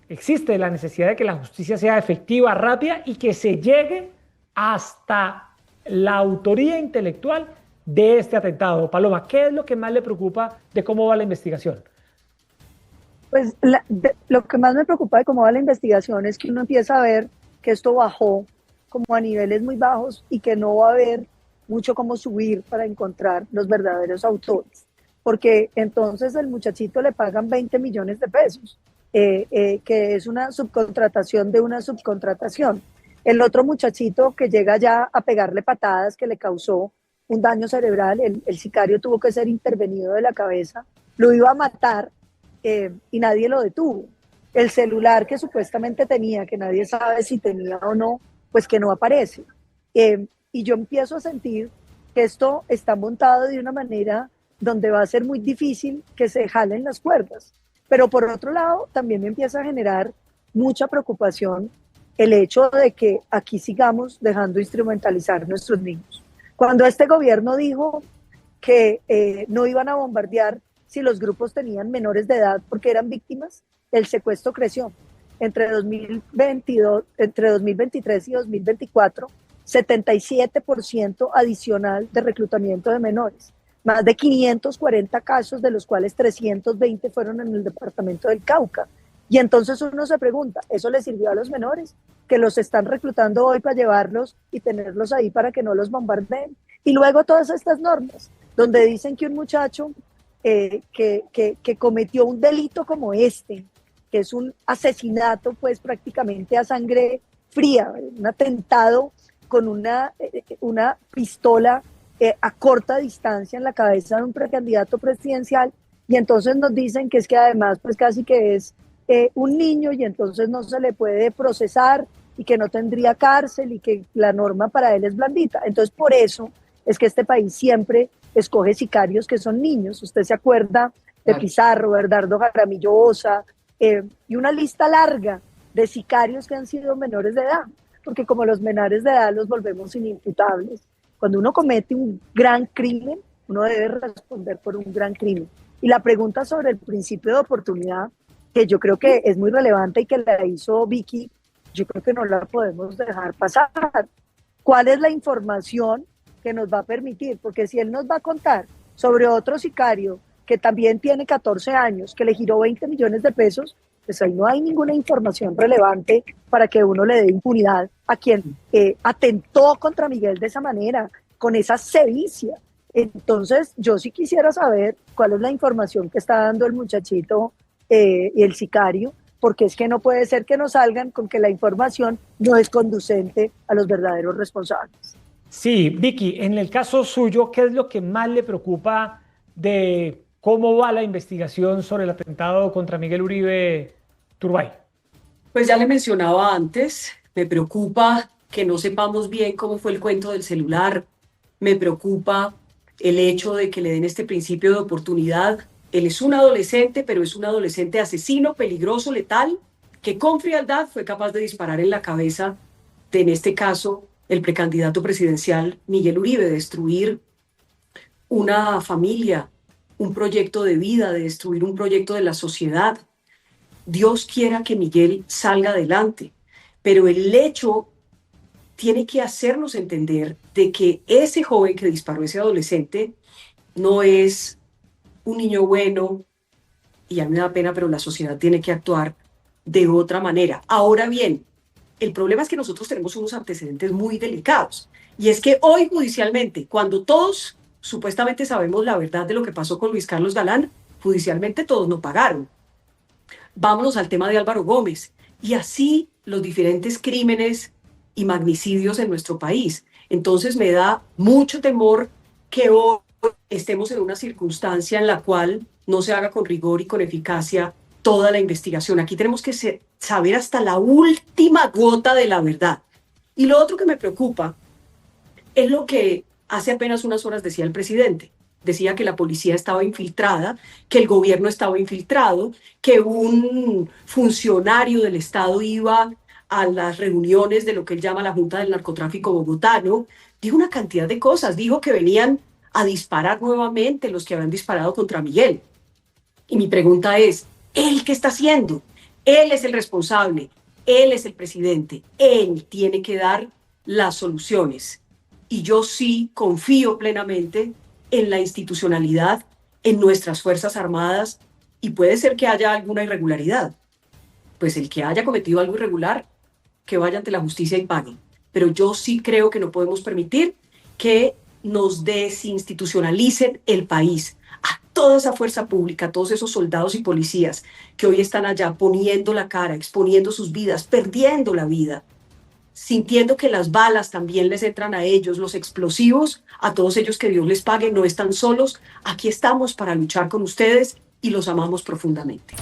existe la necesidad de que la justicia sea efectiva, rápida y que se llegue hasta la autoría intelectual de este atentado. Paloma, ¿qué es lo que más le preocupa de cómo va la investigación? Pues lo que más me preocupa de cómo va la investigación es que uno empieza a ver que esto bajó como a niveles muy bajos y que no va a haber mucho cómo subir para encontrar los verdaderos autores. Porque entonces el muchachito le pagan 20 millones de pesos, que es una subcontratación de una subcontratación. El otro muchachito que llega ya a pegarle patadas que le causó un daño cerebral, el sicario tuvo que ser intervenido de la cabeza, lo iba a matar y nadie lo detuvo. El celular que supuestamente tenía, que nadie sabe si tenía o no, pues que no aparece. Y yo empiezo a sentir que esto está montado de una manera donde va a ser muy difícil que se jalen las cuerdas. Pero por otro lado, también me empieza a generar mucha preocupación el hecho de que aquí sigamos dejando instrumentalizar nuestros niños. Cuando este gobierno dijo que no iban a bombardear si los grupos tenían menores de edad porque eran víctimas, el secuestro creció. Entre 2023 y 2024, 77% adicional de reclutamiento de menores. Más de 540 casos, de los cuales 320 fueron en el departamento del Cauca. Y entonces uno se pregunta, ¿eso le sirvió a los menores? Que los están reclutando hoy para llevarlos y tenerlos ahí para que no los bombardeen. Y luego todas estas normas, donde dicen que un muchacho que cometió un delito como este, que es un asesinato pues prácticamente a sangre fría, un atentado con una pistola a corta distancia en la cabeza de un precandidato presidencial, y entonces nos dicen que es que además pues casi que es un niño y entonces no se le puede procesar y que no tendría cárcel y que la norma para él es blandita. Entonces por eso es que este país siempre escoge sicarios que son niños. Usted se acuerda de Pizarro, Bernardo Jaramillo Osa, y una lista larga de sicarios que han sido menores de edad, porque como los menores de edad los volvemos inimputables. Cuando uno comete un gran crimen, uno debe responder por un gran crimen. Y la pregunta sobre el principio de oportunidad, que yo creo que es muy relevante y que la hizo Vicky, yo creo que no la podemos dejar pasar. ¿Cuál es la información que nos va a permitir? Porque si él nos va a contar sobre otro sicario que también tiene 14 años, que le giró 20 millones de pesos, pues ahí no hay ninguna información relevante para que uno le dé impunidad a quien atentó contra Miguel de esa manera, con esa sevicia. Entonces, yo sí quisiera saber cuál es la información que está dando el muchachito y el sicario, porque es que no puede ser que nos salgan con que la información no es conducente a los verdaderos responsables. Sí, Vicky, en el caso suyo, ¿qué es lo que más le preocupa de cómo va la investigación sobre el atentado contra Miguel Uribe Turbay? Pues ya le mencionaba antes, me preocupa que no sepamos bien cómo fue el cuento del celular, me preocupa el hecho de que le den este principio de oportunidad. Él es un adolescente, pero es un adolescente asesino, peligroso, letal, que con frialdad fue capaz de disparar en la cabeza de, en este caso, el precandidato presidencial Miguel Uribe, destruir una familia, un proyecto de vida, de destruir un proyecto de la sociedad. Dios quiera que Miguel salga adelante, pero el hecho tiene que hacernos entender de que ese joven que disparó, ese adolescente, no es un niño bueno, y a mí me da pena, pero la sociedad tiene que actuar de otra manera. Ahora bien, el problema es que nosotros tenemos unos antecedentes muy delicados, y es que hoy judicialmente, cuando todos supuestamente sabemos la verdad de lo que pasó con Luis Carlos Galán, judicialmente todos no pagaron. Vámonos al tema de Álvaro Gómez, y así los diferentes crímenes y magnicidios en nuestro país. Entonces me da mucho temor que hoy estemos en una circunstancia en la cual no se haga con rigor y con eficacia toda la investigación. Aquí tenemos que saber hasta la última gota de la verdad. Y lo otro que me preocupa es lo que hace apenas unas horas decía el presidente. Decía que la policía estaba infiltrada, que el gobierno estaba infiltrado, que un funcionario del Estado iba a las reuniones de lo que él llama la Junta del Narcotráfico Bogotano. Dijo una cantidad de cosas. Dijo que venían a disparar nuevamente los que habían disparado contra Miguel. Y mi pregunta es, ¿él qué está haciendo? Él es el responsable, él es el presidente, él tiene que dar las soluciones. Y yo sí confío plenamente en la institucionalidad, en nuestras Fuerzas Armadas, y puede ser que haya alguna irregularidad. Pues el que haya cometido algo irregular, que vaya ante la justicia y pague. Pero yo sí creo que no podemos permitir que nos desinstitucionalicen el país. A toda esa fuerza pública, a todos esos soldados y policías que hoy están allá poniendo la cara, exponiendo sus vidas, perdiendo la vida, sintiendo que las balas también les entran a ellos, los explosivos, a todos ellos que Dios les pague, no están solos. Aquí estamos para luchar con ustedes y los amamos profundamente.